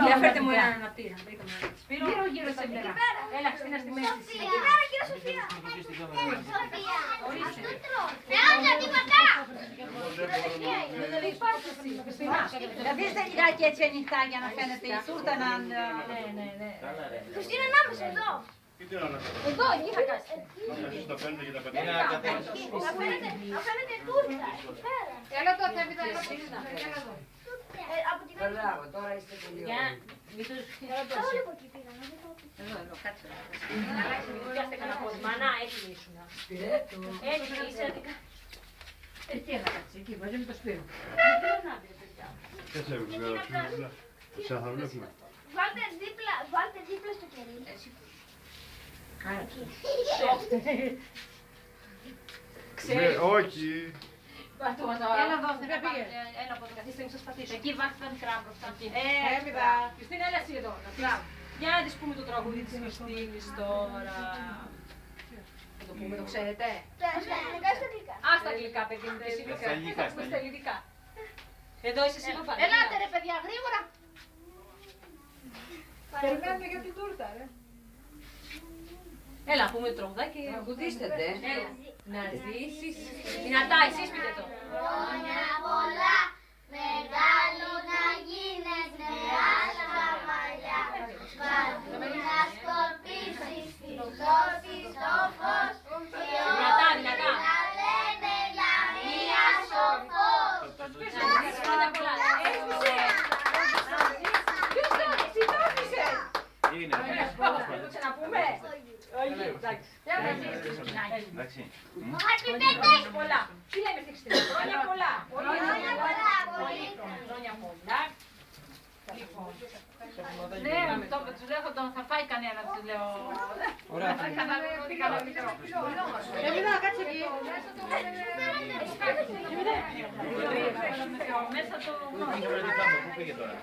Για φέρτε μου έναν αναπτήρα. Γύρω σε μέρα. Έλα, Χριστίνα στη μέση. Εκεί πέρα, κύριε Σοφία. Ορίστε. Αφήστε λιγάκι έτσι ανοιχτά για να φαίνεται η τούρτα να... Ναι. Χριστίνα, ανάμεσα εδώ. Εδώ, εκεί θα κάτσει. Να φαίνεται και τα παιδιά. Να φαίνεται τούρτα. Έλα το θα πείτε εδώ. Από την άλλη. Μπράβο, τώρα είστε πολύ Για, ωραίοι. μη τους... Όλοι από εκεί πήγαμε. Εδώ, κάτσε. Μην πιάστε κανένα πόδι. Μανά, έτσι ήσουν. Έτσι, είσαι αδικά. Εκεί θα κάτσει, εκεί, μαζί με το σπίρο. Δεν σε βλέπουμε. Εσά θα βλέπουμε. Βάλτε δίπλα στο κερί. Όχι. Έλα εδώ, θα πήγε. Έλα από το καθίστε, μην σας πατήσω. Εκεί βάστε τα μικρά μπροστά. Χριστίνα, έλα εσύ εδώ. Για να της πούμε το τραγούδι της Χριστίνης τώρα. Θα το πούμε, το ξέρετε. Στα αγγλικά. Α, στα αγγλικά, παιδί μου, εσύ γλυκά. Στα ελληνικά. Εδώ είσαι εσύ, παπά. Ελάτε ρε παιδιά, γρήγορα. Περιμένουμε για την τούρτα, ρε. Έλα, πούμε το τραγουδάκι. Τραγουδίστε τε. Έλα. Να ζήσεις. Δυνατά, εσείς πείτε το. Χρόνια πολλά, μεγάλο να γίνεσαι άσχα μαλλιά. Παντού να σκορπίσεις την τόρτη στο φως. Δυνατά, δυνατά. Να λένε για μία σοφός. Χρόνια πολλά. Είναι. Το ξαναπούμε. Όχι, εντάξει. Εντάξει. Happy birthday! Πολλά. Τι λέμε στη Χριστίνα. Χρόνια πολλά. Χρόνια πολλά, πολύ. Χρόνια πολλά. Λοιπόν. Ναι, τους λέω θα φάει κανένα, τους λέω. Ωραία. Έμεινα, κάτσε εκεί. Μέσα το... Πού πήγε τώρα.